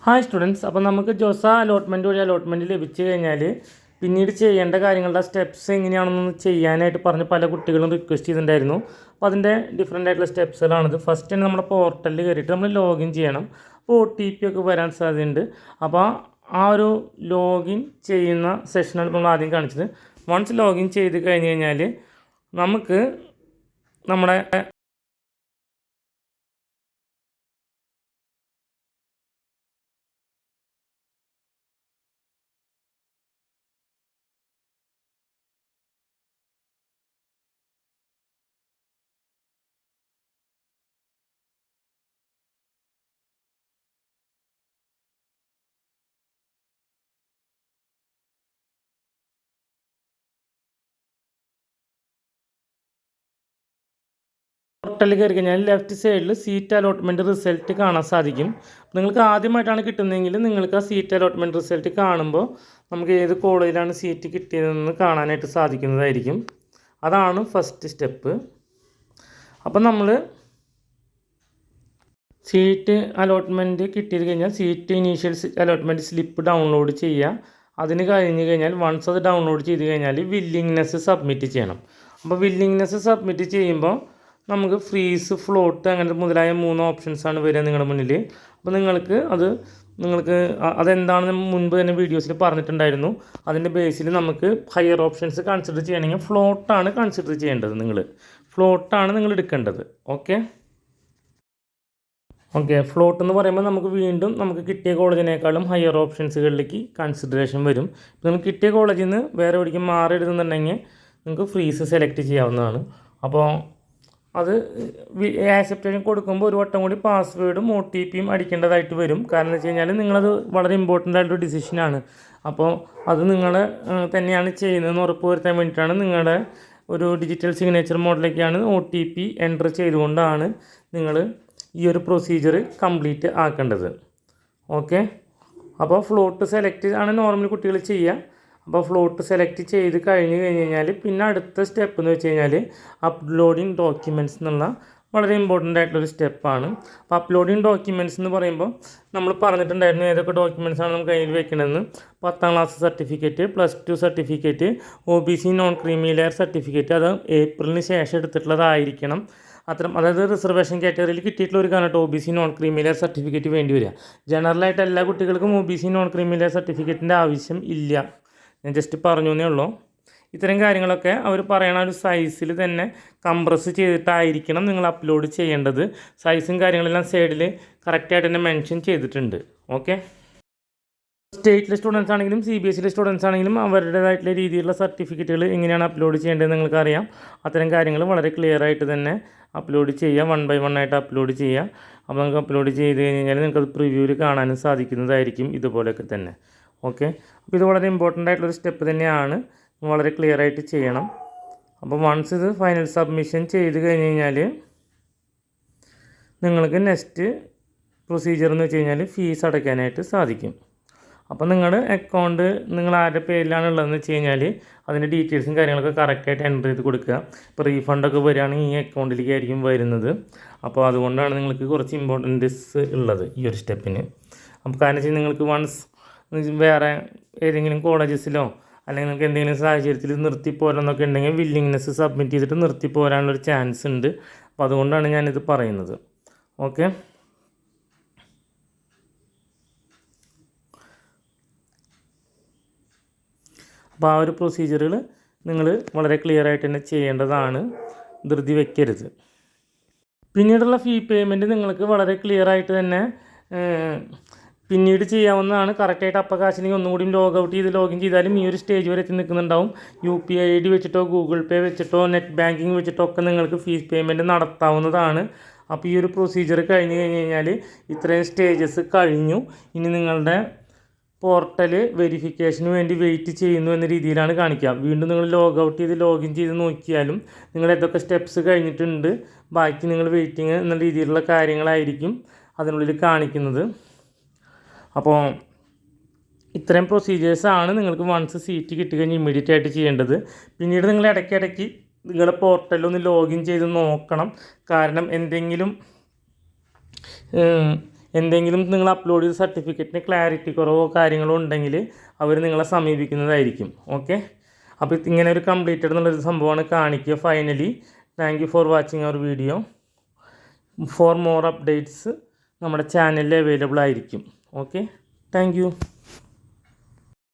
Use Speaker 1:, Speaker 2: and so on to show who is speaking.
Speaker 1: Hi students, അപ്പോൾ നമുക്ക് Jose allotment വഴി അലോട്ട്മെൻറ്റ് ലഭിച്ചു കഴിഞ്ഞാൽ പിന്നീട് ചെയ്യേണ്ട കാര്യങ്ങളുടെ സ്റ്റെപ്സ് എങ്ങനെയാണെന്ന് ചെയ്യാനായിട്ട് പറഞ്ഞ് പല കുട്ടികളും റിക്വസ്റ്റ് ചെയ്തിട്ടുണ്ടായിരുന്നു. അപ്പോൾ അതിൻ്റെ ഡിഫറെൻ്റ് ആയിട്ടുള്ള സ്റ്റെപ്സുകളാണിത്. ഫസ്റ്റ് തന്നെ നമ്മുടെ പോർട്ടലിൽ കയറിയിട്ട് നമ്മൾ ലോഗിൻ ചെയ്യണം. അപ്പോൾ OTP ഒക്കെ വരാൻ സാധ്യതയുണ്ട്. അപ്പോൾ ആ ഒരു ലോഗിൻ ചെയ്യുന്ന സെഷനാണ് നമ്മൾ ആദ്യം കാണിച്ചത്. വൺസ് ലോഗിൻ ചെയ്ത് കഴിഞ്ഞ് കഴിഞ്ഞാൽ നമുക്ക് നമ്മുടെ പോർട്ടലിൽ കയറി കഴിഞ്ഞാൽ ലെഫ്റ്റ് സൈഡിൽ സീറ്റ് അലോട്ട്മെൻറ്റ് റിസൾട്ട് കാണാൻ സാധിക്കും. നിങ്ങൾക്ക് ആദ്യമായിട്ടാണ് കിട്ടുന്നതെങ്കിൽ നിങ്ങൾക്ക് ആ സീറ്റ് അലോട്ട്മെൻറ്റ് റിസൾട്ട് കാണുമ്പോൾ നമുക്ക് ഏത് കോളേജിലാണ് സീറ്റ് കിട്ടിയതെന്ന് കാണാനായിട്ട് സാധിക്കുന്നതായിരിക്കും. അതാണ് ഫസ്റ്റ് സ്റ്റെപ്പ്. അപ്പം നമ്മൾ സീറ്റ് അലോട്ട്മെൻറ്റ് കിട്ടിയത് കഴിഞ്ഞാൽ seat initial allotment slip download ചെയ്യുക. അതിന് കഴിഞ്ഞ് കഴിഞ്ഞാൽ വൺസ് അത് ഡൗൺലോഡ് ചെയ്ത് കഴിഞ്ഞാൽ വില്ലിങ്നെസ് സബ്മിറ്റ് ചെയ്യണം. അപ്പോൾ വില്ലിങ്നെസ് സബ്മിറ്റ് ചെയ്യുമ്പോൾ നമുക്ക് ഫ്രീസ്, ഫ്ലോട്ട് അങ്ങനെ മുതലായ 3 ഓപ്ഷൻസാണ് വരിക നിങ്ങളുടെ മുന്നിൽ. അപ്പോൾ നിങ്ങൾക്ക് അതെന്താണെന്ന് മുൻപ് തന്നെ വീഡിയോസിൽ പറഞ്ഞിട്ടുണ്ടായിരുന്നു. അതിൻ്റെ ബേസിൽ നമുക്ക് ഹയർ ഓപ്ഷൻസ് കൺസിഡർ ചെയ്യണമെങ്കിൽ ഫ്ലോട്ടാണ് കൺസിഡർ ചെയ്യേണ്ടത്. ഫ്ലോട്ടാണ് നിങ്ങൾ എടുക്കേണ്ടത്. ഓക്കെ, ഫ്ലോട്ട് എന്ന് പറയുമ്പോൾ നമുക്ക് കിട്ടിയ കോളേജിനേക്കാളും ഹയർ ഓപ്ഷൻസുകളിലേക്ക് കൺസിഡറേഷൻ വരും. ഇപ്പോൾ നമുക്ക് കിട്ടിയ കോളേജിൽ നിന്ന് വേറെ എവിടേക്കും മാറി എടുക്കുന്നുണ്ടെങ്കിൽ നിങ്ങൾക്ക് ഫ്രീസ് സെലക്ട് ചെയ്യാവുന്നതാണ്. അപ്പോൾ അത് ആക്സെപ്റ്റേഷൻ കൊടുക്കുമ്പോൾ ഒരു വട്ടം കൂടി പാസ്വേഡും OTPയും അടിക്കേണ്ടതായിട്ട് വരും. കാരണം എന്ന് വെച്ച് കഴിഞ്ഞാൽ നിങ്ങളത് വളരെ ഇമ്പോർട്ടൻ്റ് ആയിട്ടൊരു ഡിസിഷനാണ്. അപ്പോൾ അത് നിങ്ങൾ തന്നെയാണ് ചെയ്യുന്നതെന്ന് ഉറപ്പ് വരുത്താൻ വേണ്ടിയിട്ടാണ് നിങ്ങളുടെ ഒരു ഡിജിറ്റൽ സിഗ്നേച്ചർ മോഡിലേക്കാണ് OTP എൻ്റർ ചെയ്തുകൊണ്ടാണ് നിങ്ങൾ ഈ ഒരു പ്രൊസീജിയർ കംപ്ലീറ്റ് ആക്കേണ്ടത്. ഓക്കെ, അപ്പോൾ ഫ്ലോട്ട് സെലക്ട് ആണ് നോർമലി കുട്ടികൾ ചെയ്യുക. അപ്പോൾ ഫ്ലോട്ട് സെലക്ട് ചെയ്ത് കഴിഞ്ഞാൽ പിന്നെ അടുത്ത സ്റ്റെപ്പ് എന്ന് വെച്ച് കഴിഞ്ഞാൽ അപ്ലോഡിങ് ഡോക്യുമെൻറ്റ്സ് എന്നുള്ള വളരെ ഇമ്പോർട്ടൻ്റ് ആയിട്ടുള്ളൊരു സ്റ്റെപ്പാണ്. അപ്പോൾ അപ്ലോഡിങ് ഡോക്യുമെൻറ്റ്സ് എന്ന് പറയുമ്പോൾ നമ്മൾ പറഞ്ഞിട്ടുണ്ടായിരുന്നു ഏതൊക്കെ ഡോക്യുമെൻറ്റ്സാണ് നമുക്ക് കയ്യിൽ വെക്കണമെന്ന്. 10ാം class certificate, +2 certificate, OBC non creamy layer certificate, അത് ഏപ്രിലിന് ശേഷം എടുത്തിട്ടുള്ളതായിരിക്കണം. അതായത് റിസർവേഷൻ കാറ്റഗറിയിൽ കിട്ടിയിട്ടുള്ള ഒരു കാരണം OBC non creamy layer certificate വേണ്ടി വരിക. ജനറലായിട്ട് എല്ലാ കുട്ടികൾക്കും OBC നോൺ ക്രീമി ലെയർ സർട്ടിഫിക്കറ്റിൻ്റെ ആവശ്യം ഇല്ല. ഞാൻ ജസ്റ്റ് പറഞ്ഞു എന്നേ ഉള്ളൂ. ഇത്തരം കാര്യങ്ങളൊക്കെ അവർ പറയണ ഒരു സൈസിൽ തന്നെ കംപ്രസ് ചെയ്തിട്ടായിരിക്കണം നിങ്ങൾ അപ്ലോഡ് ചെയ്യേണ്ടത്. സൈസും കാര്യങ്ങളെല്ലാം സൈഡിൽ കറക്റ്റായിട്ട് തന്നെ മെൻഷൻ ചെയ്തിട്ടുണ്ട്. ഓക്കെ, സ്റ്റേറ്റിലെ സ്റ്റുഡൻസ് ആണെങ്കിലും CBSE സ്റ്റുഡൻസ് ആണെങ്കിലും അവരുടേതായിട്ടുള്ള രീതിയിലുള്ള സർട്ടിഫിക്കറ്റുകൾ എങ്ങനെയാണ് അപ്ലോഡ് ചെയ്യേണ്ടതെന്ന് നിങ്ങൾക്കറിയാം. അത്തരം കാര്യങ്ങൾ വളരെ ക്ലിയർ ആയിട്ട് തന്നെ അപ്ലോഡ് ചെയ്യുക, 1 by 1 ആയിട്ട് അപ്ലോഡ് ചെയ്യുക. അപ്പോൾ നിങ്ങൾക്ക് അപ്ലോഡ് ചെയ്ത് കഴിഞ്ഞാൽ നിങ്ങൾക്കത് പ്രിവ്യൂവിൽ കാണാനും സാധിക്കുന്നതായിരിക്കും ഇതുപോലെയൊക്കെ തന്നെ. ഓക്കെ, അപ്പോൾ ഇത് വളരെ ഇമ്പോർട്ടൻ്റ് ആയിട്ടുള്ളൊരു സ്റ്റെപ്പ് തന്നെയാണ്, വളരെ ക്ലിയർ ആയിട്ട് ചെയ്യണം. അപ്പോൾ വൺസ് ഇത് ഫൈനൽ സബ്മിഷൻ ചെയ്ത് കഴിഞ്ഞ് കഴിഞ്ഞാൽ നിങ്ങൾക്ക് നെക്സ്റ്റ് പ്രൊസീജിയർ എന്ന് വെച്ച് കഴിഞ്ഞാൽ ഫീസ് അടയ്ക്കാനായിട്ട് സാധിക്കും. അപ്പോൾ നിങ്ങളുടെ അക്കൗണ്ട് നിങ്ങൾ ആരുടെ പേരിലാണ് ഉള്ളതെന്ന് വെച്ച് കഴിഞ്ഞാൽ അതിൻ്റെ ഡീറ്റെയിൽസും കാര്യങ്ങളൊക്കെ കറക്റ്റായിട്ട് എൻ്റർ ചെയ്ത് കൊടുക്കുക. ഇപ്പോൾ റീഫണ്ടൊക്കെ വരികയാണെങ്കിൽ ഈ അക്കൗണ്ടിലേക്ക് ആയിരിക്കും വരുന്നത്. അപ്പോൾ അതുകൊണ്ടാണ് നിങ്ങൾക്ക് കുറച്ച് ഇമ്പോർട്ടൻസ് ഉള്ളത് ഈ ഒരു സ്റ്റെപ്പിന്. അപ്പോൾ കാരണം വെച്ചാൽ നിങ്ങൾക്ക് വൺസ് വേറെ ഏതെങ്കിലും കോളേജസിലോ അല്ലെങ്കിൽ നിങ്ങൾക്ക് എന്തെങ്കിലും സാഹചര്യത്തിൽ നിർത്തിപ്പോരാന്നൊക്കെ ഉണ്ടെങ്കിൽ വില്ലിങ്നെസ് സബ്മിറ്റ് ചെയ്തിട്ട് നിർത്തിപ്പോരാനുള്ളൊരു ചാൻസ് ഉണ്ട്. അപ്പോൾ അതുകൊണ്ടാണ് ഞാനിത് പറയുന്നത്. ഓക്കെ, അപ്പോൾ ആ ഒരു പ്രൊസീജിയറുകൾ നിങ്ങൾ വളരെ ക്ലിയർ ആയിട്ട് തന്നെ ചെയ്യേണ്ടതാണ്, ധൃതി വയ്ക്കരുത്. പിന്നീടുള്ള ഫീ പേയ്മെൻറ്റ് നിങ്ങൾക്ക് വളരെ ക്ലിയർ ആയിട്ട് തന്നെ പിന്നീട് ചെയ്യാവുന്നതാണ്. കറക്റ്റായിട്ട് അപ്പോൾ കാശിനെങ്കിൽ ഒന്നും കൂടി ലോഗിൻ ചെയ്താലും ഈ ഒരു സ്റ്റേജ് വരെ എത്തി നിൽക്കുന്നുണ്ടാവും. UPI ID വെച്ചിട്ടോ ഗൂഗിൾ പേ വെച്ചിട്ടോ നെറ്റ് ബാങ്കിങ് വെച്ചിട്ടോ ഒക്കെ നിങ്ങൾക്ക് ഫീസ് പേയ്മെൻറ്റ് നടത്താവുന്നതാണ്. അപ്പോൾ ഈ ഒരു പ്രൊസീജിയർ കഴിഞ്ഞ് കഴിഞ്ഞാൽ ഇത്രയും സ്റ്റേജസ് കഴിഞ്ഞു. ഇനി നിങ്ങളുടെ പോർട്ടൽ വെരിഫിക്കേഷന് വേണ്ടി വെയിറ്റ് ചെയ്യുന്നു എന്ന രീതിയിലാണ് കാണിക്കുക. വീണ്ടും നിങ്ങൾ ലോഗിൻ ചെയ്ത് നോക്കിയാലും നിങ്ങൾ ഏതൊക്കെ സ്റ്റെപ്സ് കഴിഞ്ഞിട്ടുണ്ട്, ബാക്കി നിങ്ങൾ വെയിറ്റിംഗ് എന്ന രീതിയിലുള്ള കാര്യങ്ങളായിരിക്കും അതിനുള്ളിൽ കാണിക്കുന്നത്. അപ്പോൾ ഇത്രയും പ്രൊസീജിയേഴ്സാണ് നിങ്ങൾക്ക് വൺസ് സീറ്റ് കിട്ടിക്കഴിഞ്ഞ് ഇമ്മീഡിയറ്റ് ആയിട്ട് ചെയ്യേണ്ടത്. പിന്നീട് നിങ്ങൾ ഇടയ്ക്കിടയ്ക്ക് നിങ്ങളുടെ പോർട്ടലൊന്ന് ലോഗിൻ ചെയ്ത് നോക്കണം. കാരണം എന്തെങ്കിലും എന്തെങ്കിലും നിങ്ങൾ അപ്ലോഡ് ചെയ്ത സർട്ടിഫിക്കറ്റിന് ക്ലാരിറ്റി കുറവോ കാര്യങ്ങളോ ഉണ്ടെങ്കിൽ അവർ നിങ്ങളെ സമീപിക്കുന്നതായിരിക്കും. ഓക്കെ, അപ്പോൾ ഇങ്ങനെ ഒരു കംപ്ലീറ്റഡ് എന്നുള്ളൊരു സംഭവമാണ് കാണിക്കുക. Finally thank you for watching our video. For more updates നമ്മുടെ ചാനലിൽ അവൈലബിൾ ആയിരിക്കും. Okay, thank U.